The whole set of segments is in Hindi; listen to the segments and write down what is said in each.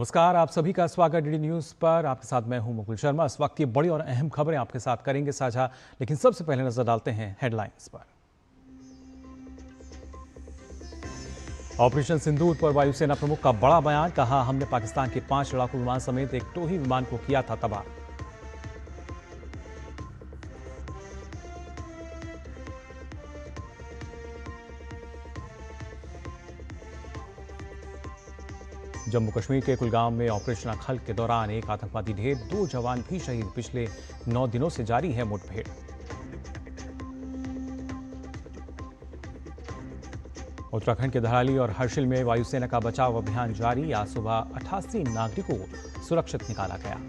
नमस्कार, आप सभी का स्वागत डीडी न्यूज पर। आपके साथ मैं हूं मुकुल शर्मा। इस वक्त की बड़ी और अहम खबरें आपके साथ करेंगे साझा, लेकिन सबसे पहले नजर डालते हैं हेडलाइंस पर। ऑपरेशन सिंदूर पर वायुसेना प्रमुख का बड़ा बयान, कहा हमने पाकिस्तान के 5 लड़ाकू विमान समेत एक टोही विमान को किया था तबाह। जम्मू कश्मीर के कुलगाम में ऑपरेशन अखल के दौरान एक आतंकवादी ढेर, 2 जवान भी शहीद। पिछले 9 दिनों से जारी है मुठभेड़। उत्तराखंड के धराली और हर्षिल में वायुसेना का बचाव अभियान जारी। आज सुबह 88 नागरिकों को सुरक्षित निकाला गया।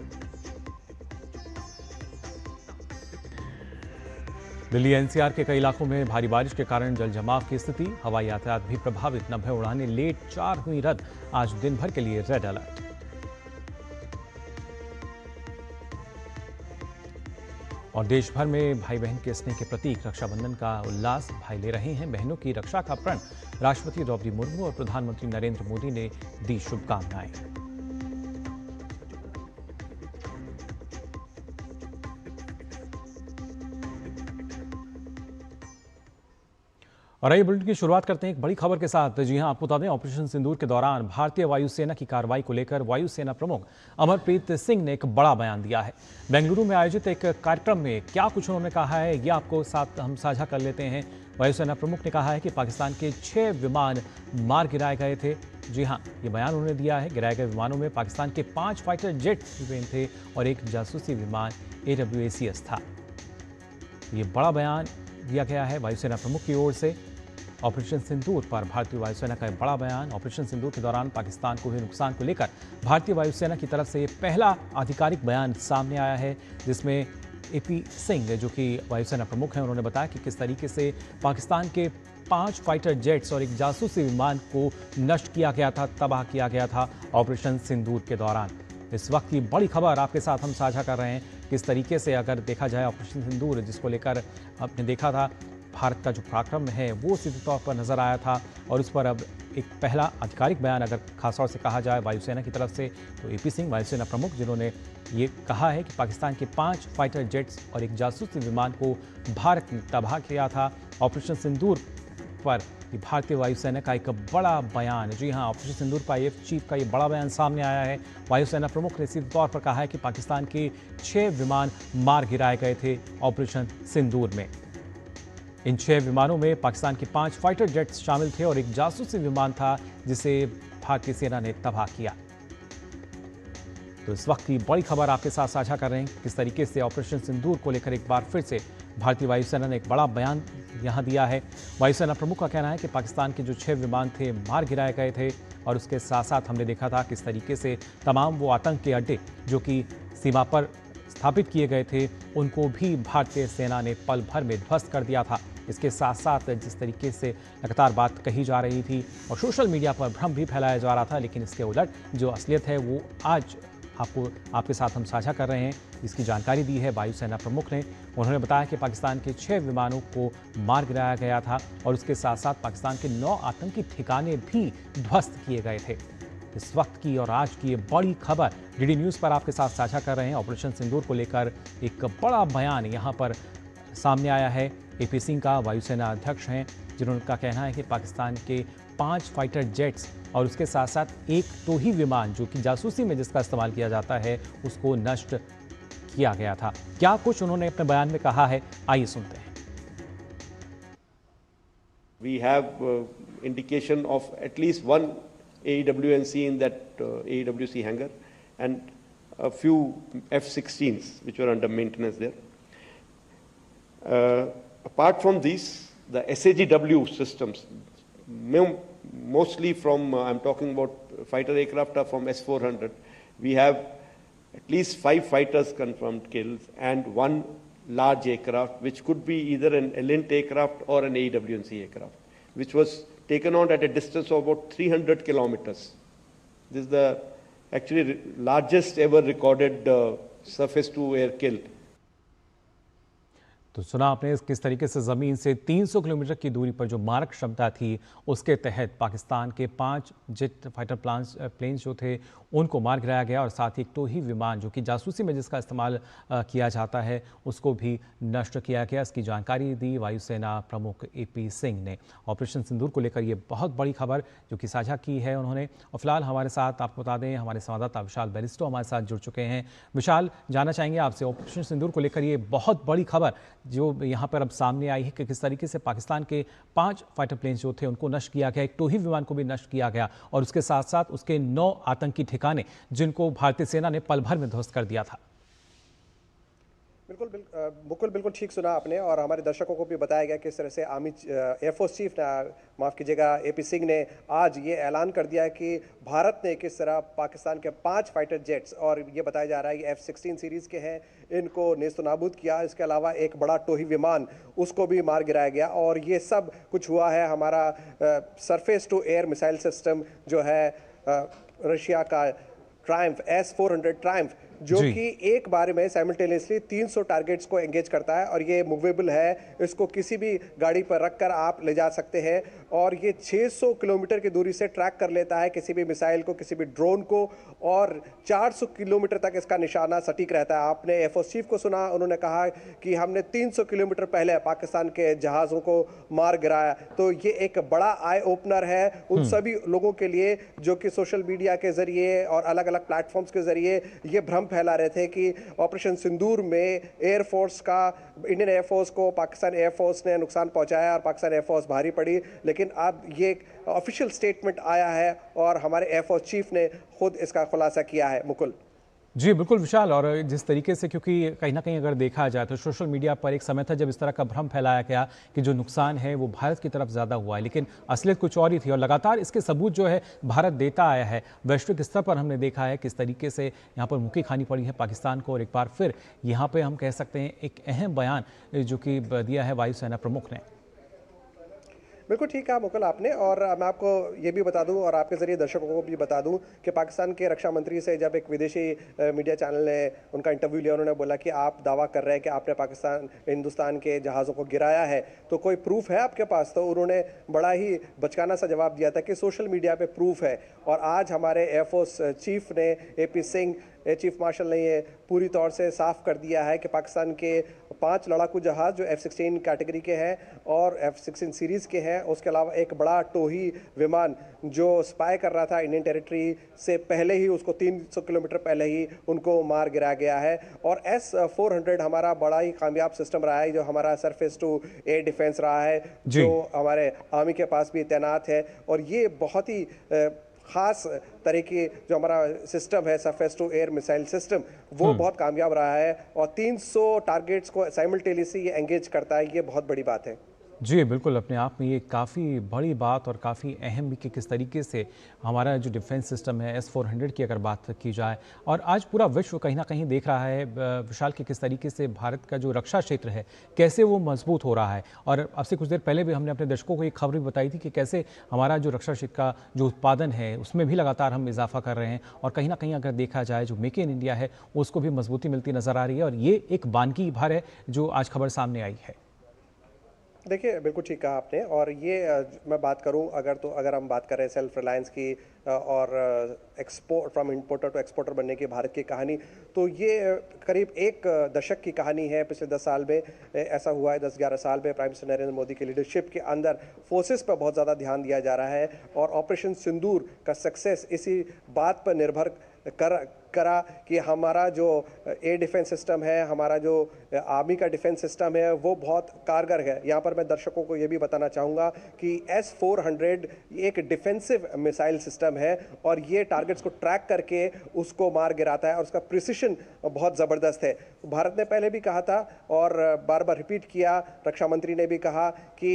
दिल्ली एनसीआर के कई इलाकों में भारी बारिश के कारण जल जमाव की स्थिति। हवाई यातायात भी प्रभावित, 90 उड़ानें लेट, 4 हुई रद्द। आज दिन भर के लिए रेड अलर्ट। और देश भर में भाई बहन के स्नेह के प्रतीक रक्षाबंधन का उल्लास। भाई ले रहे हैं बहनों की रक्षा का प्रण। राष्ट्रपति द्रौपदी मुर्मू और प्रधानमंत्री नरेंद्र मोदी ने दी शुभकामनाएं। और आइए बुलेटिन की शुरुआत करते हैं एक बड़ी खबर के साथ। जी हां, आपको बता दें, ऑपरेशन सिंदूर के दौरान भारतीय वायुसेना की कार्रवाई को लेकर वायुसेना प्रमुख अमरप्रीत सिंह ने एक बड़ा बयान दिया है। बेंगलुरु में आयोजित एक कार्यक्रम में क्या कुछ उन्होंने कहा है, ये आपको साथ हम साझा कर लेते हैं। वायुसेना प्रमुख ने कहा है कि पाकिस्तान के 6 विमान मार गिराए गए थे। जी हाँ, ये बयान उन्होंने दिया है। गिराए गए विमानों में पाकिस्तान के 5 फाइटर जेट प्लेन थे और एक जासूसी विमान AWACS था। ये बड़ा बयान दिया गया है वायुसेना प्रमुख की ओर से। ऑपरेशन सिंदूर पर भारतीय वायुसेना का एक बड़ा बयान। ऑपरेशन सिंदूर के दौरान पाकिस्तान को हुए नुकसान को लेकर भारतीय वायुसेना की तरफ से ये पहला आधिकारिक बयान सामने आया है, जिसमें AP सिंह, जो कि वायुसेना प्रमुख हैं, उन्होंने बताया कि किस तरीके से पाकिस्तान के 5 फाइटर जेट्स और एक जासूसी विमान को नष्ट किया गया था, तबाह किया गया था ऑपरेशन सिंदूर के दौरान। इस वक्त की बड़ी खबर आपके साथ हम साझा कर रहे हैं। किस तरीके से अगर देखा जाए ऑपरेशन सिंदूर, जिसको लेकर आपने देखा था, भारत का जो पराक्रम है वो सीधे तौर पर नजर आया था। और उस पर अब एक पहला आधिकारिक बयान अगर खासतौर से कहा जाए वायुसेना की तरफ से, तो AP सिंह वायुसेना प्रमुख, जिन्होंने ये कहा है कि पाकिस्तान के 5 फाइटर जेट्स और एक जासूसी विमान को भारत ने तबाह किया था। ऑपरेशन सिंदूर पर भारतीय वायुसेना का एक बड़ा बयान। जी हाँ, ऑपरेशन सिंदूर पर IAF चीफ का ये बड़ा बयान सामने आया है। वायुसेना प्रमुख ने सीधे तौर पर कहा है कि पाकिस्तान के 6 विमान मार गिराए गए थे ऑपरेशन सिंदूर में। इन 6 विमानों में पाकिस्तान के 5 फाइटर जेट्स शामिल थे और एक जासूसी विमान था, जिसे भारतीय सेना ने तबाह किया। तो इस वक्त की बड़ी खबर आपके साथ साझा कर रहे हैं, किस तरीके से ऑपरेशन सिंदूर को लेकर एक बार फिर से भारतीय वायुसेना ने एक बड़ा बयान यहां दिया है। वायुसेना प्रमुख का कहना है कि पाकिस्तान के जो 6 विमान थे मार गिराए गए थे, और उसके साथ साथ हमने देखा था किस तरीके से तमाम वो आतंक के अड्डे जो कि सीमा पर स्थापित किए गए थे, उनको भी भारतीय सेना ने पल भर में ध्वस्त कर दिया था। इसके साथ साथ जिस तरीके से लगातार बात कही जा रही थी और सोशल मीडिया पर भ्रम भी फैलाया जा रहा था, लेकिन इसके उलट जो असलियत है वो आज आपके साथ हम साझा कर रहे हैं। इसकी जानकारी दी है वायुसेना प्रमुख ने। उन्होंने बताया कि पाकिस्तान के 6 विमानों को मार गिराया गया था और उसके साथ साथ पाकिस्तान के 9 आतंकी ठिकाने भी ध्वस्त किए गए थे। इस वक्त की और आज की ये बड़ी खबर डीडी न्यूज़ पर आपके साथ साझा कर रहे हैं। ऑपरेशन सिंदूर को लेकर एक बड़ा बयान यहाँ पर सामने आया है। AP सिंह का, वायुसेना अध्यक्ष हैं, जिनका कहना है कि पाकिस्तान के 5 फाइटर जेट्स और उसके साथ साथ एक टोही विमान, जो कि जासूसी में जिसका इस्तेमाल किया जाता है, उसको नष्ट किया गया था। क्या कुछ उन्होंने अपने बयान में कहा है, आइए सुनते हैं। We have indication of at least one AEWNC in that AEWC hangar and a few F-16s which were under maintenance there. Apart from these, the SAGW systems, mostly from, I'm talking about fighter aircraft are from S-400. We have at least 5 fighters confirmed kills and 1 large aircraft, which could be either an ELINT aircraft or an AEWNC aircraft, which was taken on at a distance of about 300 kilometers. This is the actually largest ever recorded surface to air kill. तो सुना आपने किस तरीके से ज़मीन से 300 किलोमीटर की दूरी पर जो मारक क्षमता थी उसके तहत पाकिस्तान के 5 जेट फाइटर प्लेन्स जो थे उनको मार गिराया गया और साथ ही एक टोही विमान जो कि जासूसी में जिसका इस्तेमाल किया जाता है उसको भी नष्ट किया गया। इसकी जानकारी दी वायुसेना प्रमुख AP सिंह ने। ऑपरेशन सिंदूर को लेकर ये बहुत बड़ी खबर जो कि साझा की है उन्होंने। और फिलहाल हमारे साथ आपको बता दें हमारे संवाददाता विशाल बैरिस्टो हमारे साथ जुड़ चुके हैं। विशाल, जानना चाहेंगे आपसे ऑपरेशन सिंदूर को लेकर ये बहुत बड़ी खबर जो यहाँ पर अब सामने आई है कि किस तरीके से पाकिस्तान के 5 फाइटर प्लेन जो थे उनको नष्ट किया गया, एक टोही विमान को भी नष्ट किया गया और उसके साथ साथ उसके 9 आतंकी ठिकाने जिनको भारतीय सेना ने पल भर में ध्वस्त कर दिया था। बिल्कुल ठीक सुना आपने और हमारे दर्शकों को भी बताया गया किस तरह से आर्मी एयरफोर्स चीफ माफ़ कीजिएगा AP सिंह ने आज ये ऐलान कर दिया कि भारत ने किस तरह पाकिस्तान के 5 फाइटर जेट्स और ये बताया जा रहा है कि F-16 सीरीज़ के हैं इनको नेस्तो नाबूद किया। इसके अलावा एक बड़ा टोही विमान उसको भी मार गिराया गया और ये सब कुछ हुआ है हमारा surface to air missile system जो है रशिया का ट्रायम्फ S-400 ट्रायम्फ जो कि एक बार में साइमल्टेनियसली 300 टारगेट्स को एंगेज करता है और ये मूवेबल है, इसको किसी भी गाड़ी पर रखकर आप ले जा सकते हैं और ये 600 किलोमीटर की दूरी से ट्रैक कर लेता है किसी भी मिसाइल को, किसी भी ड्रोन को और 400 किलोमीटर तक इसका निशाना सटीक रहता है। आपने एयरफोर्स चीफ को सुना, उन्होंने कहा कि हमने 300 किलोमीटर पहले पाकिस्तान के जहाज़ों को मार गिराया। तो ये एक बड़ा आई ओपनर है उन सभी लोगों के लिए जो कि सोशल मीडिया के जरिए और अलग अलग प्लेटफॉर्म्स के जरिए ये भ्रम फैला रहे थे कि ऑपरेशन सिंदूर में एयरफोर्स का इंडियन एयरफोर्स को पाकिस्तान एयरफोर्स ने नुकसान पहुंचाया और पाकिस्तान एयरफोर्स भारी पड़ी। लेकिन अब ये ऑफिशियल स्टेटमेंट आया है और हमारे एयरफोर्स चीफ ने खुद इसका खुलासा किया है। मुकुल जी बिल्कुल विशाल, और जिस तरीके से क्योंकि कहीं ना कहीं अगर देखा जाए तो सोशल मीडिया पर एक समय था जब इस तरह का भ्रम फैलाया गया कि जो नुकसान है वो भारत की तरफ ज़्यादा हुआ है, लेकिन असलियत कुछ और ही थी और लगातार इसके सबूत जो है भारत देता आया है। वैश्विक स्तर पर हमने देखा है किस तरीके से यहाँ पर मुक्की खानी पड़ी है पाकिस्तान को और एक बार फिर यहाँ पर हम कह सकते हैं एक अहम बयान जो कि दिया है वायुसेना प्रमुख ने। बिल्कुल ठीक कहा मुकुल आपने और मैं आपको ये भी बता दूं और आपके ज़रिए दर्शकों को भी बता दूं कि पाकिस्तान के रक्षा मंत्री से जब एक विदेशी मीडिया चैनल ने उनका इंटरव्यू लिया, उन्होंने बोला कि आप दावा कर रहे हैं कि आपने हिंदुस्तान के जहाज़ों को गिराया है, तो कोई प्रूफ है आपके पास? तो उन्होंने बड़ा ही बचकाना सा जवाब दिया था कि सोशल मीडिया पर प्रूफ है। और आज हमारे एयरफोर्स चीफ ने AP सिंह चीफ मार्शल ने ये पूरी तौर से साफ कर दिया है कि पाकिस्तान के 5 लड़ाकू जहाज़ जो F-16 कैटेगरी के हैं और F-16 सीरीज़ के हैं, उसके अलावा एक बड़ा टोही विमान जो स्पाई कर रहा था इंडियन टेरिटरी से पहले ही, उसको 300 किलोमीटर पहले ही उनको मार गिराया गया है। और S-400 हमारा बड़ा ही कामयाब सिस्टम रहा है जो हमारा सरफेस टू एयर डिफेंस रहा है जो हमारे आर्मी के पास भी तैनात है और ये बहुत ही ख़ास तरीके जो हमारा सिस्टम है surface to air missile system वो बहुत कामयाब रहा है और 300 टारगेट्स को साइमल्टेनियसली ये एंगेज करता है। ये बहुत बड़ी बात है। जी बिल्कुल, अपने आप में ये काफ़ी बड़ी बात और काफ़ी अहम भी कि किस तरीके से हमारा जो डिफेंस सिस्टम है S-400 की अगर बात की जाए और आज पूरा विश्व कहीं ना कहीं देख रहा है विशाल कि किस तरीके से भारत का जो रक्षा क्षेत्र है कैसे वो मजबूत हो रहा है। और अब से कुछ देर पहले भी हमने अपने दर्शकों को एक खबर भी बताई थी कि कैसे हमारा जो रक्षा क्षेत्र का जो उत्पादन है उसमें भी लगातार हम इजाफा कर रहे हैं और कहीं ना कहीं अगर देखा जाए जो मेक इन इंडिया है उसको भी मजबूती मिलती नज़र आ रही है और ये एक बानगी भर है जो आज खबर सामने आई है। देखिए बिल्कुल ठीक कहा आपने और ये मैं बात करूं अगर हम बात करें सेल्फ रिलायंस की और export from importer to exporter बनने की भारत की कहानी, तो ये करीब एक दशक की कहानी है। पिछले 10 साल में ऐसा हुआ है, 10-11 साल में प्राइम मिनिस्टर नरेंद्र मोदी की लीडरशिप के अंदर फोर्सेस पर बहुत ज़्यादा ध्यान दिया जा रहा है और ऑपरेशन सिंदूर का सक्सेस इसी बात पर निर्भर करा कि हमारा जो एयर डिफेंस सिस्टम है, हमारा जो आर्मी का डिफेंस सिस्टम है वो बहुत कारगर है। यहाँ पर मैं दर्शकों को ये भी बताना चाहूँगा कि S-400 एक डिफेंसिव मिसाइल सिस्टम है और ये टारगेट्स को ट्रैक करके उसको मार गिराता है और उसका प्रिसिशन बहुत ज़बरदस्त है। भारत ने पहले भी कहा था और बार बार रिपीट किया, रक्षा मंत्री ने भी कहा कि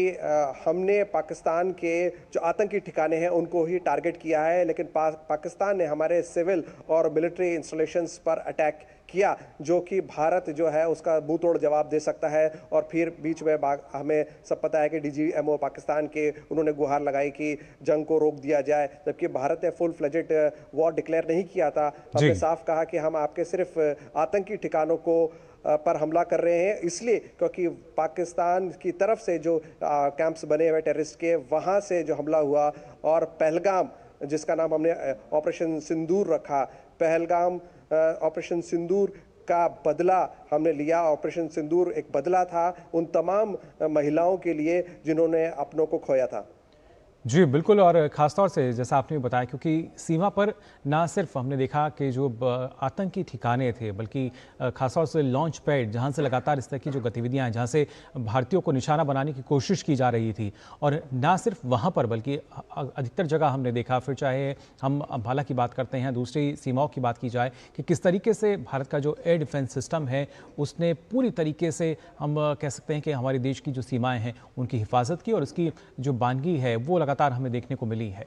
हमने पाकिस्तान के जो आतंकी ठिकाने हैं उनको ही टारगेट किया है, लेकिन पाकिस्तान ने हमारे सिविल और मिलिट्री इंस्टॉलेशंस पर अटैक किया जो कि भारत जो है उसका मुंह तोड़ जवाब दे सकता है। और फिर बीच में हमें सब पता है कि DGMO पाकिस्तान के उन्होंने गुहार लगाई कि जंग को रोक दिया जाए, जबकि भारत ने फुल फ्लेजेड वॉर डिक्लेयर नहीं किया था। हमने साफ कहा कि हम आपके सिर्फ आतंकी ठिकानों को पर हमला कर रहे हैं, इसलिए क्योंकि पाकिस्तान की तरफ से जो कैंप्स बने हुए टेररिस्ट के, वहाँ से जो हमला हुआ, और पहलगाम जिसका नाम हमने ऑपरेशन सिंदूर रखा, पहलगाम ऑपरेशन सिंदूर का बदला हमने लिया। ऑपरेशन सिंदूर एक बदला था उन तमाम महिलाओं के लिए जिन्होंने अपनों को खोया था। जी बिल्कुल, और ख़ासतौर से जैसा आपने बताया, क्योंकि सीमा पर ना सिर्फ हमने देखा कि जो आतंकी ठिकाने थे, बल्कि ख़ासतौर से लॉन्च पैड जहां से लगातार इस तरह की जो गतिविधियां हैं, जहां से भारतीयों को निशाना बनाने की कोशिश की जा रही थी, और ना सिर्फ वहां पर बल्कि अधिकतर जगह हमने देखा, फिर चाहे हम अम्बाला की बात करते हैं, दूसरी सीमाओं की बात की जाए, कि किस तरीके से भारत का जो एयर डिफेंस सिस्टम है उसने पूरी तरीके से, हम कह सकते हैं कि हमारे देश की जो सीमाएँ हैं उनकी हिफाजत की, और उसकी जो बानगी है वो लगातार हमें देखने को मिली है।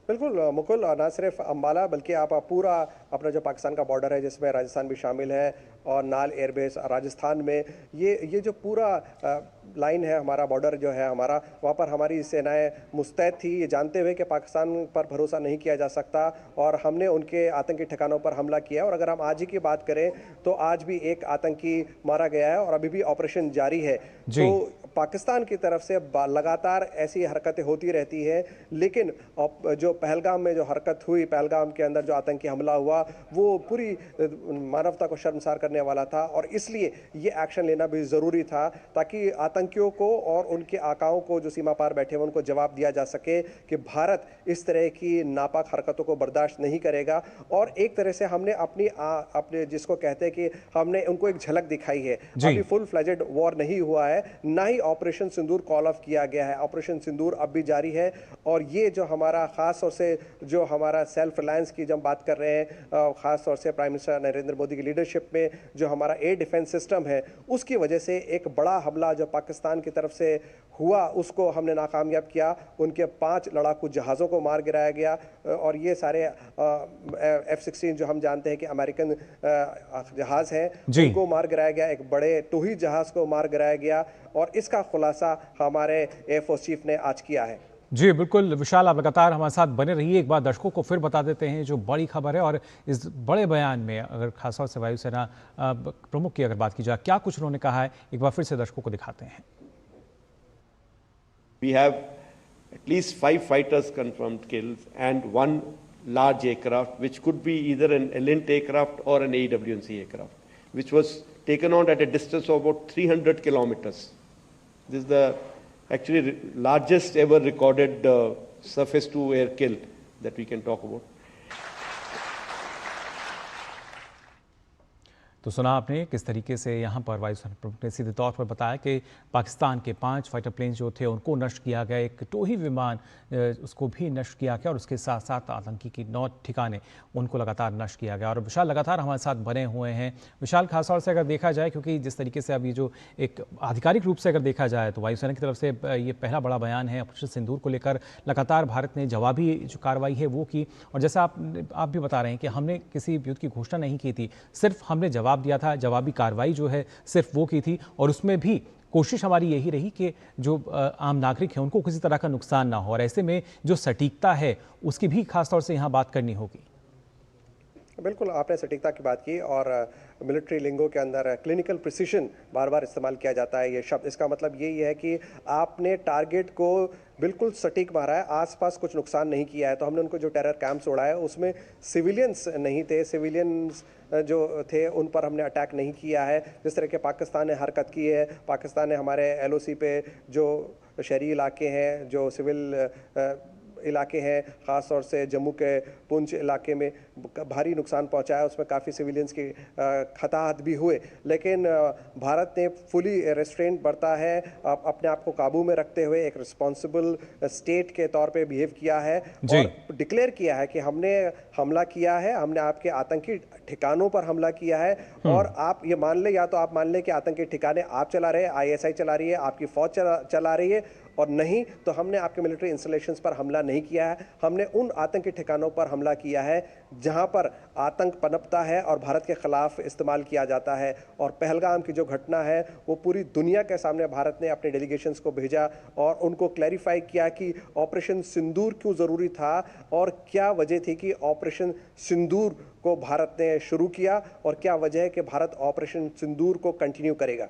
बिल्कुल मुकुल, ना सिर्फ अम्बाला बल्कि आप पूरा अपना जो पाकिस्तान का बॉर्डर है जिसमें राजस्थान भी शामिल है, और नाल एयरबेस राजस्थान में, ये जो पूरा लाइन है, हमारा बॉर्डर जो है हमारा, वहाँ पर हमारी सेनाएं मुस्तैद थी, ये जानते हुए कि पाकिस्तान पर भरोसा नहीं किया जा सकता, और हमने उनके आतंकी ठिकानों पर हमला किया। और अगर हम आज ही की बात करें तो आज भी एक आतंकी मारा गया है और अभी भी ऑपरेशन जारी है। तो पाकिस्तान की तरफ से लगातार ऐसी हरकतें होती रहती हैं, लेकिन जो पहलगाम में जो हरकत हुई, पहलगाम के अंदर जो आतंकी हमला हुआ, वो पूरी मानवता को शर्मसार करने वाला था, और इसलिए ये एक्शन लेना भी ज़रूरी था ताकि आतंकियों को और उनके आकाओं को जो सीमा पार बैठे हुए उनको जवाब दिया जा सके कि भारत इस तरह की नापाक हरकतों को बर्दाश्त नहीं करेगा। और एक तरह से हमने अपने जिसको कहते हैं कि हमने उनको एक झलक दिखाई है। अभी फुल फ्लेजेड वॉर नहीं हुआ है, ना ही ऑपरेशन सिंदूर कॉल ऑफ किया गया है। ऑपरेशन सिंदूर अब भी जारी है, और ये जो हमारा खास तौर से जो हमारा सेल्फ रिलायंस की जब बात कर रहे हैं, खास तौर से प्राइम मिनिस्टर नरेंद्र मोदी की लीडरशिप में जो हमारा एयर डिफेंस सिस्टम है, उसकी वजह से एक बड़ा हमला जो पाकिस्तान की तरफ से हुआ उसको हमने नाकामयाब किया। उनके 5 लड़ाकू जहाज़ों को मार गिराया गया, और ये सारे F-16 जो हम जानते हैं कि अमेरिकन जहाज़ हैं, उनको मार गिराया गया। एक बड़े टोही जहाज़ को मार गिराया गया, और इसका खुलासा हमारे एयरफोर्स चीफ ने आज किया है। जी बिल्कुल विशाल, आप लगातार हमारे साथ बने रहिए। एक बार दर्शकों को फिर बता देते हैं जो बड़ी खबर है, और इस बड़े बयान में अगर खासतौर से वायुसेना प्रमुख की अगर बात की जाए, क्या कुछ उन्होंने कहा है, एक बार फिर से दर्शकों को दिखाते हैं। We have at least 5 fighters confirmed kills and 1 large aircraft, which could be either an Elint aircraft or an AWNC aircraft, which was taken out at a distance of about 300 kilometers. This is the actually largest ever recorded surface to air kill that we can talk about. तो सुना आपने किस तरीके से यहाँ पर वायुसेना प्रमुख ने सीधे तौर पर बताया कि पाकिस्तान के 5 फाइटर प्लेन जो थे उनको नष्ट किया गया, एक टोही विमान उसको भी नष्ट किया गया, और उसके साथ साथ आतंकी की 9 ठिकाने उनको लगातार नष्ट किया गया। और विशाल लगातार हमारे साथ बने हुए हैं। विशाल, खासतौर से अगर देखा जाए, क्योंकि जिस तरीके से अभी जो एक आधिकारिक रूप से अगर देखा जाए तो वायुसेना की तरफ से ये पहला बड़ा बयान है ऑपरेशन सिंदूर को लेकर। लगातार भारत ने जवाबी जो कार्रवाई है वो की, और जैसा आप भी बता रहे हैं कि हमने किसी युद्ध की घोषणा नहीं की थी, सिर्फ हमने जवाब दिया था, जवाबी कार्रवाई जो है सिर्फ वो की थी, और उसमें भी कोशिश हमारी यही रही कि जो आम नागरिक हैं उनको किसी तरह का नुकसान ना हो, और ऐसे में जो सटीकता है उसकी भी खासतौर से यहाँ बात करनी होगी। बिल्कुल, आपने सटीकता की बात की, और मिलिट्री लिंगो के अंदर क्लिनिकल प्रिसिशन बार बार इस्तेमाल किया जाता है ये शब्द। इसका मतलब यही है कि आपने टारगेट को बिल्कुल सटीक मारा है, आसपास कुछ नुकसान नहीं किया है। तो हमने उनको जो टेरर कैंप्स उड़ाए उसमें सिविलियंस नहीं थे, सिविलियंस जो थे उन पर हमने अटैक नहीं किया है। जिस तरह के पाकिस्तान ने हरकत की है, पाकिस्तान ने हमारे LOC पे जो शहरी इलाके हैं, जो सिविल इलाके हैं, ख़ास तौर से जम्मू के पुंछ इलाके में भारी नुकसान पहुंचाया, उसमें काफ़ी सिविलियंस की हताहत भी हुए। लेकिन भारत ने फुली रेस्ट्रेंट बरता है, अपने आप को काबू में रखते हुए एक रिस्पॉन्सिबल स्टेट के तौर पे बिहेव किया है, और डिक्लेयर किया है कि हमने हमला किया है, हमने आपके आतंकी ठिकानों पर हमला किया है। और आप ये मान ले, या तो आप मान ले कि आतंकी ठिकाने आप चला रहे, ISI चला रही है, आपकी फौज चला रही है, और नहीं तो हमने आपके मिलिट्री इंस्टॉलेशंस पर हमला नहीं किया है। हमने उन आतंकी ठिकानों पर हमला किया है जहां पर आतंक पनपता है और भारत के खिलाफ इस्तेमाल किया जाता है। और पहलगाम की जो घटना है वो पूरी दुनिया के सामने भारत ने अपने डेलीगेशंस को भेजा और उनको क्लैरिफाई किया कि ऑपरेशन सिंदूर क्यों ज़रूरी था और क्या वजह थी कि ऑपरेशन सिंदूर को भारत ने शुरू किया और क्या वजह है कि भारत ऑपरेशन सिंदूर को कंटिन्यू करेगा।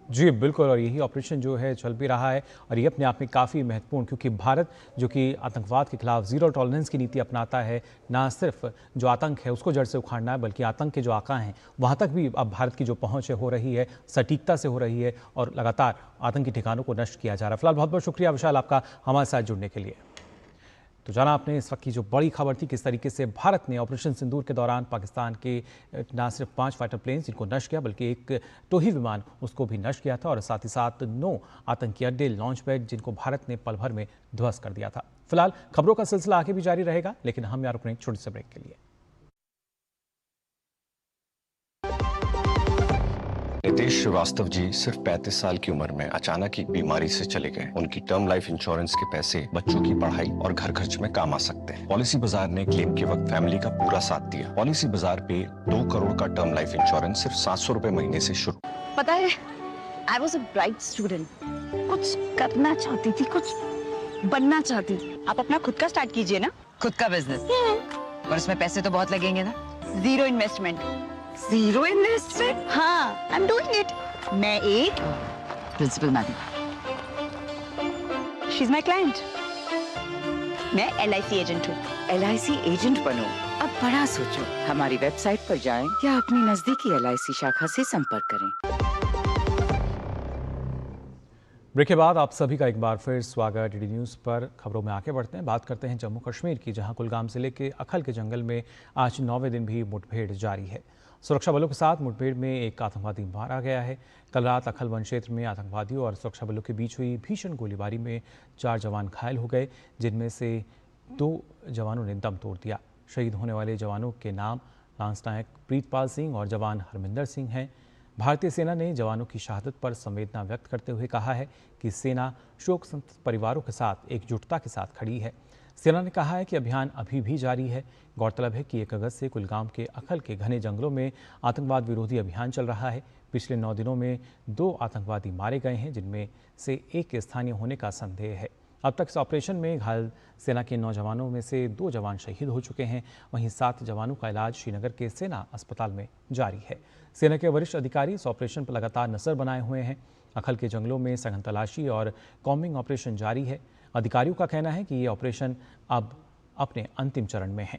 जी बिल्कुल, और यही ऑपरेशन जो है चल भी रहा है और ये अपने आप में काफ़ी महत्वपूर्ण, क्योंकि भारत जो कि आतंकवाद के खिलाफ ज़ीरो टॉलरेंस की नीति अपनाता है, ना सिर्फ जो आतंक है उसको जड़ से उखाड़ना है बल्कि आतंक के जो आका हैं वहाँ तक भी अब भारत की जो पहुँच है हो रही है, सटीकता से हो रही है और लगातार आतंकी ठिकानों को नष्ट किया जा रहा है। फिलहाल बहुत बहुत शुक्रिया विशाल आपका हमारे साथ जुड़ने के लिए। तो जाना आपने इस वक्त की जो बड़ी खबर थी किस तरीके से भारत ने ऑपरेशन सिंदूर के दौरान पाकिस्तान के न सिर्फ 5 फाइटर प्लेन्स जिनको नष्ट किया बल्कि एक टोही विमान उसको भी नष्ट किया था और साथ ही साथ 9 आतंकी अड्डे लॉन्च पैड जिनको भारत ने पल भर में ध्वस्त कर दिया था। फिलहाल खबरों का सिलसिला आगे भी जारी रहेगा, लेकिन हम यार रुकने एक छोटे से ब्रेक के लिए। नितेश श्रीवास्तव जी सिर्फ 35 साल की उम्र में अचानक एक बीमारी से चले गए। उनकी टर्म लाइफ इंश्योरेंस के पैसे बच्चों की पढ़ाई और घर खर्च में काम आ सकते हैं। पॉलिसी बाजार ने क्लेम के वक्त फैमिली का पूरा साथ दिया। पॉलिसी बाजार पे 2 करोड़ का टर्म लाइफ इंश्योरेंस सिर्फ 700 रुपए महीने से शुरू। पता है, I was a bright student. कुछ करना चाहती थी, कुछ बनना चाहती थी। आप अपना खुद का स्टार्ट कीजिए ना, खुद का बिजनेस। पर उसमें पैसे तो बहुत लगेंगे ना। Zero investment. Zero investment? हाँ, आई एम डूइंग इट। मैं एक principal madam. She is my client. मैं LIC एजेंट हूँ। LIC एजेंट बनो, अब बड़ा सोचो। हमारी वेबसाइट पर जाएं या अपनी नजदीकी LIC शाखा से संपर्क करें। ब्रेक के बाद आप सभी का एक बार फिर स्वागत DD न्यूज़ पर। खबरों में आगे बढ़ते हैं, बात करते हैं जम्मू कश्मीर की, जहां कुलगाम जिले के अखल के जंगल में आज 9वें दिन भी मुठभेड़ जारी है। सुरक्षा बलों के साथ मुठभेड़ में एक आतंकवादी मारा गया है। कल रात अखल वन क्षेत्र में आतंकवादियों और सुरक्षा बलों के बीच हुई भीषण गोलीबारी में 4 जवान घायल हो गए, जिनमें से 2 जवानों ने दम तोड़ दिया। शहीद होने वाले जवानों के नाम लांस नायक प्रीतपाल सिंह और जवान हरमिंदर सिंह हैं। भारतीय सेना ने जवानों की शहादत पर संवेदना व्यक्त करते हुए कहा है कि सेना शोक संतप्त परिवारों के साथ एकजुटता के साथ खड़ी है। सेना ने कहा है कि अभियान अभी भी जारी है। गौरतलब है कि 1 अगस्त से कुलगाम के अखल के घने जंगलों में आतंकवाद विरोधी अभियान चल रहा है। पिछले 9 दिनों में 2 आतंकवादी मारे गए हैं, जिनमें से एक के स्थानीय होने का संदेह है। अब तक इस ऑपरेशन में घायल सेना के 9 जवानों में से 2 जवान शहीद हो चुके हैं। वहीं 7 जवानों का इलाज श्रीनगर के सेना अस्पताल में जारी है। सेना के वरिष्ठ अधिकारी इस ऑपरेशन पर लगातार नजर बनाए हुए हैं। अखल के जंगलों में सघन तलाशी और कॉम्बिंग ऑपरेशन जारी है। अधिकारियों का कहना है कि ये ऑपरेशन अब अपने अंतिम चरण में है।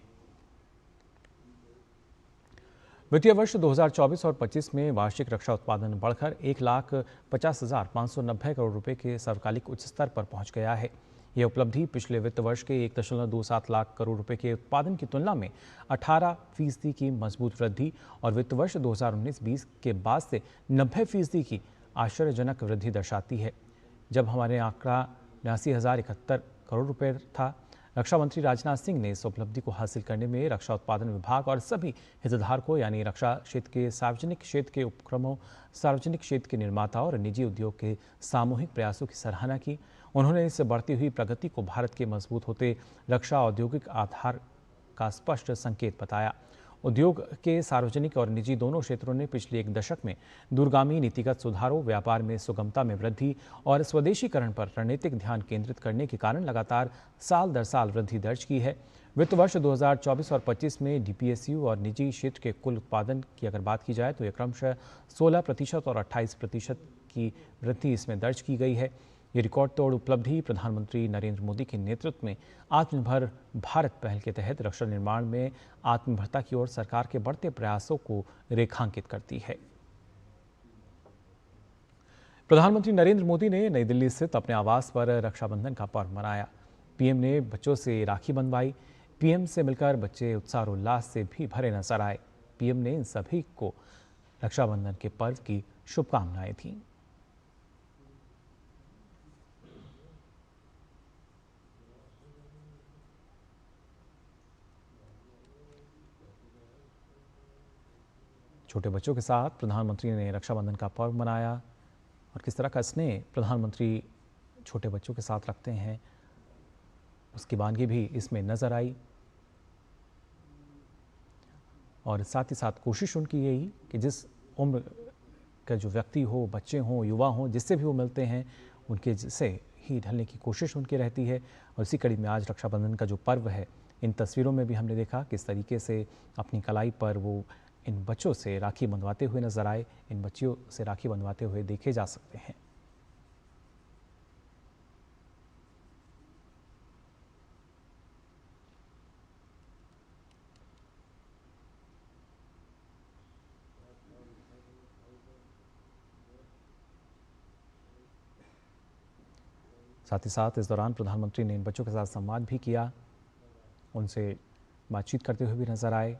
वित्तीय वर्ष 2024 और 25 में वार्षिक रक्षा उत्पादन बढ़कर 1,50,590 करोड़ रुपए के सर्वकालिक उच्च स्तर पर पहुंच गया है। यह उपलब्धि पिछले वित्त वर्ष के 1.27 लाख करोड़ रुपए के उत्पादन की तुलना में 18% की मजबूत वृद्धि और वित्त वर्ष 2019-20 के बाद से 90% की आश्चर्यजनक वृद्धि दर्शाती है। जब हमारे आंकड़ा 89,071 करोड़ रुपए था। रक्षा मंत्री राजनाथ सिंह ने इस उपलब्धि को हासिल करने में रक्षा उत्पादन विभाग और सभी हितधारकों यानी रक्षा क्षेत्र के सार्वजनिक क्षेत्र के उपक्रमों, सार्वजनिक क्षेत्र के निर्माताओं और निजी उद्योग के सामूहिक प्रयासों की सराहना की। उन्होंने इस बढ़ती हुई प्रगति को भारत के मजबूत होते रक्षा औद्योगिक आधार का स्पष्ट संकेत बताया। उद्योग के सार्वजनिक और निजी दोनों क्षेत्रों ने पिछले 1 दशक में दूरगामी नीतिगत सुधारों, व्यापार में सुगमता में वृद्धि और स्वदेशीकरण पर रणनीतिक ध्यान केंद्रित करने के कारण लगातार साल दर साल वृद्धि दर्ज की है। वित्त वर्ष 2024 और 25 में DPSU और निजी क्षेत्र के कुल उत्पादन की अगर बात की जाए तो यह क्रमशः 16% और 28% की वृद्धि इसमें दर्ज की गई है। ये रिकॉर्ड तोड़ उपलब्धि प्रधानमंत्री नरेंद्र मोदी के नेतृत्व में आत्मनिर्भर भारत पहल के तहत रक्षा निर्माण में आत्मनिर्भरता की ओर सरकार के बढ़ते प्रयासों को रेखांकित करती है। प्रधानमंत्री नरेंद्र मोदी ने नई दिल्ली स्थित अपने आवास पर रक्षाबंधन का पर्व मनाया। पीएम ने बच्चों से राखी बंधवाई। पीएम से मिलकर बच्चे उत्साह और उल्लास से भी भरे नजर आए। पीएम ने इन सभी को रक्षाबंधन के पर्व की शुभकामनाएं दी। छोटे बच्चों के साथ प्रधानमंत्री ने रक्षाबंधन का पर्व मनाया और किस तरह का स्नेह प्रधानमंत्री छोटे बच्चों के साथ रखते हैं, उसकी वानगी भी इसमें नज़र आई। और साथ ही साथ कोशिश उनकी यही कि जिस उम्र का जो व्यक्ति हो, बच्चे हों, युवा हों, जिससे भी वो मिलते हैं उनके से ही ढलने की कोशिश उनकी रहती है। और इसी कड़ी में आज रक्षाबंधन का जो पर्व है, इन तस्वीरों में भी हमने देखा किस तरीके से अपनी कलाई पर वो इन बच्चों से राखी बंधवाते हुए नजर आए। इन बच्चियों से राखी बंधवाते हुए देखे जा सकते हैं। साथ ही साथ इस दौरान प्रधानमंत्री ने इन बच्चों के साथ संवाद भी किया, उनसे बातचीत करते हुए भी नजर आए।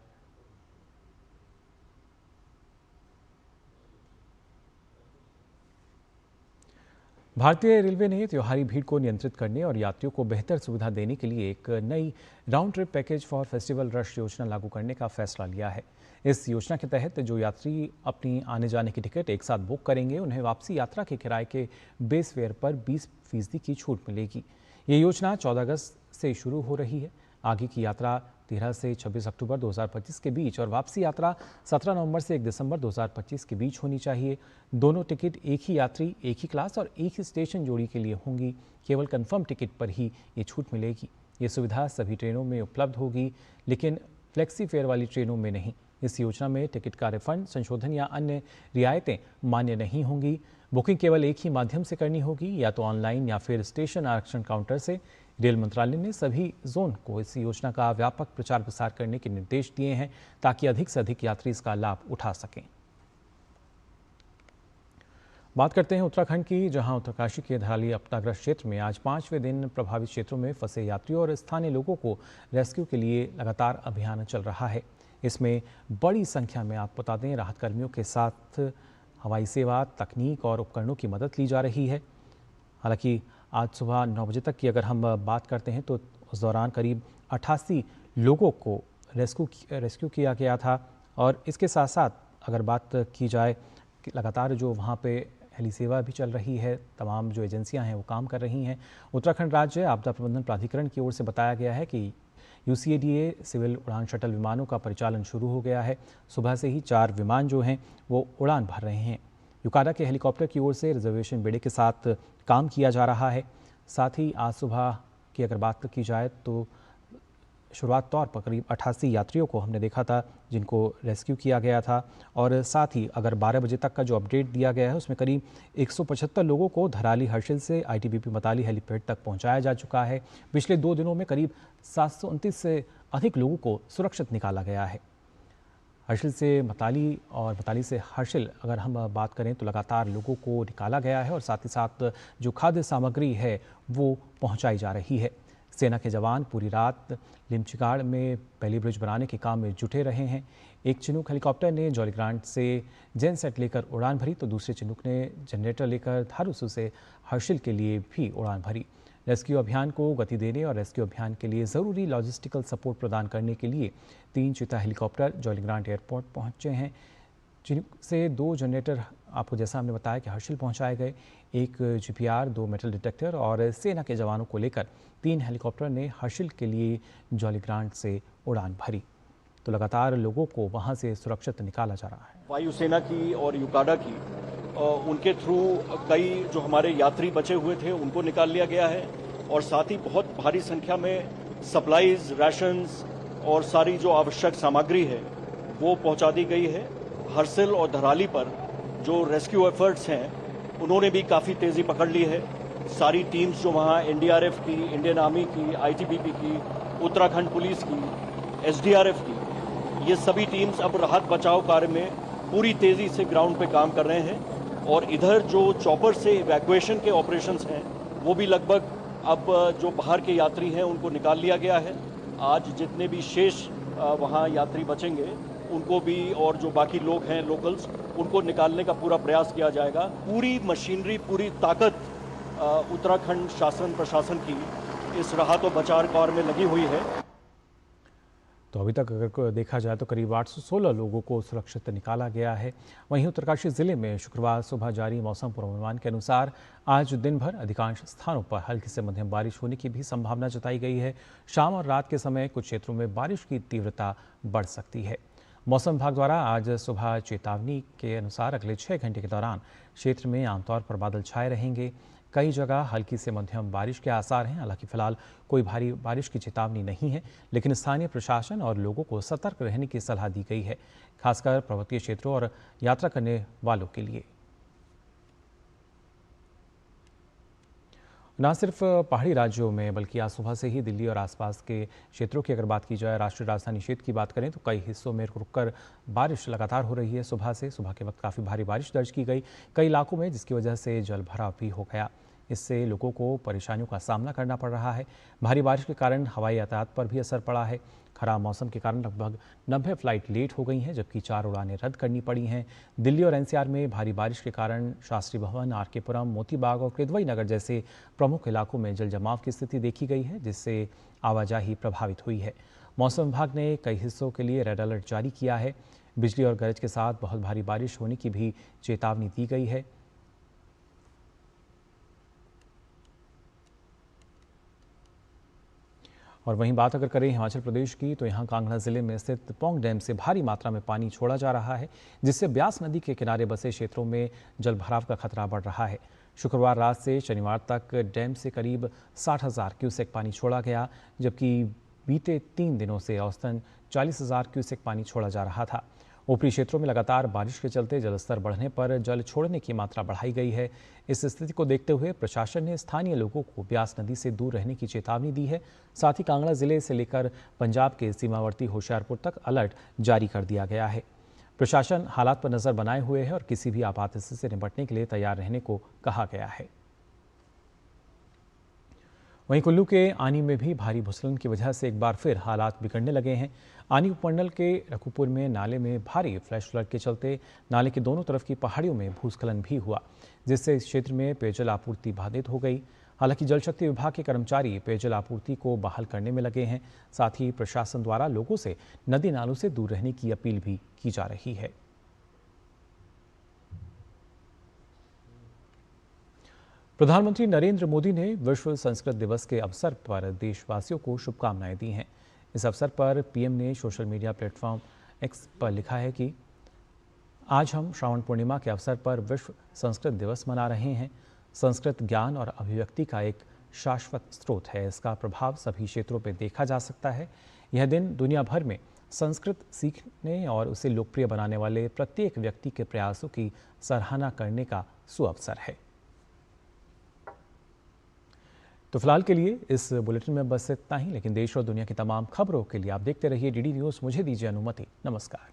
भारतीय रेलवे ने त्योहारी भीड़ को नियंत्रित करने और यात्रियों को बेहतर सुविधा देने के लिए एक नई round trip package for festival rush योजना लागू करने का फैसला लिया है। इस योजना के तहत जो यात्री अपनी आने जाने की टिकट एक साथ बुक करेंगे, उन्हें वापसी यात्रा के किराए के बेस फेयर पर 20% की छूट मिलेगी। ये योजना 14 अगस्त से शुरू हो रही है। आगे की यात्रा 13 से 26 अक्टूबर 2025 के बीच और वापसी यात्रा 17 नवंबर से 1 दिसंबर 2025 के बीच होनी चाहिए। दोनों टिकट एक ही यात्री, एक ही क्लास और एक ही स्टेशन जोड़ी के लिए होंगी। केवल कंफर्म टिकट पर ही ये छूट मिलेगी। ये सुविधा सभी ट्रेनों में उपलब्ध होगी, लेकिन फ्लेक्सी फेयर वाली ट्रेनों में नहीं। इस योजना में टिकट का रिफंड, संशोधन या अन्य रियायतें मान्य नहीं होंगी। बुकिंग केवल एक ही माध्यम से करनी होगी, या तो ऑनलाइन या फिर स्टेशन आरक्षण काउंटर से। रेल मंत्रालय ने सभी जोन को इस योजना का व्यापक प्रचार प्रसार करने के निर्देश दिए हैं, ताकि अधिक से अधिक यात्री इसका लाभ उठा सकें। बात करते हैं उत्तराखंड की, जहां उत्तरकाशी के धराली आपदाग्रस्त क्षेत्र में आज 5वें दिन प्रभावित क्षेत्रों में फंसे यात्रियों और स्थानीय लोगों को रेस्क्यू के लिए लगातार अभियान चल रहा है। इसमें बड़ी संख्या में, आप बता दें, राहत कर्मियों के साथ हवाई सेवा, तकनीक और उपकरणों की मदद ली जा रही है। हालांकि आज सुबह 9 बजे तक की अगर हम बात करते हैं तो उस दौरान करीब 88 लोगों को रेस्क्यू किया गया था। और इसके साथ साथ अगर बात की जाए कि लगातार जो वहाँ पे हेली सेवा भी चल रही है, तमाम जो एजेंसियां हैं वो काम कर रही हैं। उत्तराखंड राज्य आपदा प्रबंधन प्राधिकरण की ओर से बताया गया है कि UCADA सिविल उड़ान शटल विमानों का परिचालन शुरू हो गया है। सुबह से ही 4 विमान जो हैं वो उड़ान भर रहे हैं। यूकाडा के हेलीकॉप्टर की ओर से रिजर्वेशन बेड़े के साथ काम किया जा रहा है। साथ ही आज सुबह की अगर बात की जाए तो शुरुआत तौर पर करीब 88 यात्रियों को हमने देखा था जिनको रेस्क्यू किया गया था। और साथ ही अगर 12 बजे तक का जो अपडेट दिया गया है उसमें करीब 175 लोगों को धराली हर्षिल से ITBP मताली हेलीपैड तक पहुंचाया जा चुका है। पिछले 2 दिनों में करीब 729 से अधिक लोगों को सुरक्षित निकाला गया है। हर्षिल से मताली और मताली से हर्षिल अगर हम बात करें तो लगातार लोगों को निकाला गया है और साथ ही साथ जो खाद्य सामग्री है वो पहुंचाई जा रही है। सेना के जवान पूरी रात लिमचिगाड़ में पहली ब्रिज बनाने के काम में जुटे रहे हैं। एक चिनूक हेलीकॉप्टर ने जॉलीग्रांट से जेनसेट लेकर उड़ान भरी तो दूसरे चिनूक ने जनरेटर लेकर धारूसू से हर्षिल के लिए भी उड़ान भरी। रेस्क्यू अभियान को गति देने और रेस्क्यू अभियान के लिए ज़रूरी लॉजिस्टिकल सपोर्ट प्रदान करने के लिए 3 चीता हेलीकॉप्टर जॉलीग्रांट एयरपोर्ट पहुंचे हैं। चिनूक से 2 जनरेटर आपको जैसा हमने बताया कि हर्षिल पहुंचाए गए, 1 GPR, 2 मेटल डिटेक्टर और सेना के जवानों को लेकर 3 हेलीकॉप्टर ने हर्षिल के लिए जॉलीग्रांट से उड़ान भरी। तो लगातार लोगों को वहां से सुरक्षित निकाला जा रहा है। वायुसेना की और यूकाडा की उनके थ्रू कई जो हमारे यात्री बचे हुए थे उनको निकाल लिया गया है और साथ ही बहुत भारी संख्या में सप्लाईज, राशंस और सारी जो आवश्यक सामग्री है वो पहुंचा दी गई है। हर्षिल और धराली पर जो रेस्क्यू एफर्ट्स हैं उन्होंने भी काफ़ी तेज़ी पकड़ ली है। सारी टीम्स जो वहाँ NDRF की, इंडियन आर्मी की, ITBP की, उत्तराखंड पुलिस की, SDRF की, ये सभी टीम्स अब राहत बचाव कार्य में पूरी तेज़ी से ग्राउंड पे काम कर रहे हैं। और इधर जो चॉपर से इवैक्यूएशन के ऑपरेशंस हैं वो भी लगभग अब जो बाहर के यात्री हैं उनको निकाल लिया गया है। आज जितने भी शेष वहाँ यात्री बचेंगे उनको भी और जो बाकी लोग हैं लोकल्स उनको निकालने का पूरा प्रयास किया जाएगा। पूरी मशीनरी, पूरी ताकत उत्तराखंड शासन प्रशासन की इस राहत और बचाव कार्य में लगी हुई है। तो अभी तक अगर देखा जाए तो करीब 816 लोगों को सुरक्षित निकाला गया है। वहीं उत्तरकाशी जिले में शुक्रवार सुबह जारी मौसम पूर्वानुमान के अनुसार आज दिन भर अधिकांश स्थानों पर हल्की से मध्यम बारिश होने की भी संभावना जताई गई है। शाम और रात के समय कुछ क्षेत्रों में बारिश की तीव्रता बढ़ सकती है। मौसम विभाग द्वारा आज सुबह चेतावनी के अनुसार अगले 6 घंटे के दौरान क्षेत्र में आमतौर पर बादल छाए रहेंगे। कई जगह हल्की से मध्यम बारिश के आसार हैं। हालांकि फिलहाल कोई भारी बारिश की चेतावनी नहीं है, लेकिन स्थानीय प्रशासन और लोगों को सतर्क रहने की सलाह दी गई है, खासकर पर्वतीय क्षेत्रों और यात्रा करने वालों के लिए। न सिर्फ पहाड़ी राज्यों में बल्कि आज सुबह से ही दिल्ली और आसपास के क्षेत्रों की अगर बात की जाए, राष्ट्रीय राजधानी क्षेत्र की बात करें तो कई हिस्सों में रुककर बारिश लगातार हो रही है। सुबह के वक्त काफ़ी भारी बारिश दर्ज की गई कई इलाकों में, जिसकी वजह से जल भराव भी हो गया। इससे लोगों को परेशानियों का सामना करना पड़ रहा है। भारी बारिश के कारण हवाई यातायात पर भी असर पड़ा है। खराब मौसम के कारण लगभग 90 फ्लाइट लेट हो गई हैं, जबकि 4 उड़ानें रद्द करनी पड़ी हैं। दिल्ली और एनसीआर में भारी बारिश के कारण शास्त्री भवन, आरके पुरम, मोती बाग और किदवई नगर जैसे प्रमुख इलाकों में जल जमाव की स्थिति देखी गई है, जिससे आवाजाही प्रभावित हुई है। मौसम विभाग ने कई हिस्सों के लिए रेड अलर्ट जारी किया है। बिजली और गरज के साथ बहुत भारी बारिश होने की भी चेतावनी दी गई है। और वहीं बात अगर करें हिमाचल प्रदेश की, तो यहाँ कांगड़ा जिले में स्थित पौंग डैम से भारी मात्रा में पानी छोड़ा जा रहा है, जिससे ब्यास नदी के किनारे बसे क्षेत्रों में जल भराव का खतरा बढ़ रहा है। शुक्रवार रात से शनिवार तक डैम से करीब 60,000 क्यूसेक पानी छोड़ा गया, जबकि बीते 3 दिनों से औसतन 40,000 क्यूसेक पानी छोड़ा जा रहा था। ऊपरी क्षेत्रों में लगातार बारिश के चलते जलस्तर बढ़ने पर जल छोड़ने की मात्रा बढ़ाई गई है। इस स्थिति को देखते हुए प्रशासन ने स्थानीय लोगों को ब्यास नदी से दूर रहने की चेतावनी दी है। साथ ही कांगड़ा जिले से लेकर पंजाब के सीमावर्ती होशियारपुर तक अलर्ट जारी कर दिया गया है। प्रशासन हालात पर नजर बनाए हुए है और किसी भी आपात स्थिति से निपटने के लिए तैयार रहने को कहा गया है। वहीं कुल्लू के आनी में भी भारी भूस्खलन की वजह से एक बार फिर हालात बिगड़ने लगे हैं। आनी उपमंडल के रघुपुर में नाले में भारी फ्लैश फ्लड के चलते नाले के दोनों तरफ की पहाड़ियों में भूस्खलन भी हुआ, जिससे इस क्षेत्र में पेयजल आपूर्ति बाधित हो गई। हालांकि जल शक्ति विभाग के कर्मचारी पेयजल आपूर्ति को बहाल करने में लगे हैं। साथ ही प्रशासन द्वारा लोगों से नदी नालों से दूर रहने की अपील भी की जा रही है। प्रधानमंत्री नरेंद्र मोदी ने विश्व संस्कृत दिवस के अवसर पर देशवासियों को शुभकामनाएं दी हैं। इस अवसर पर पीएम ने सोशल मीडिया प्लेटफॉर्म एक्स पर लिखा है कि आज हम श्रावण पूर्णिमा के अवसर पर विश्व संस्कृत दिवस मना रहे हैं। संस्कृत ज्ञान और अभिव्यक्ति का एक शाश्वत स्रोत है। इसका प्रभाव सभी क्षेत्रों पर देखा जा सकता है। यह दिन दुनिया भर में संस्कृत सीखने और उसे लोकप्रिय बनाने वाले प्रत्येक व्यक्ति के प्रयासों की सराहना करने का सुअवसर है। तो फिलहाल के लिए इस बुलेटिन में बस इतना ही, लेकिन देश और दुनिया की तमाम खबरों के लिए आप देखते रहिए डीडी न्यूज़। मुझे दीजिए अनुमति। नमस्कार।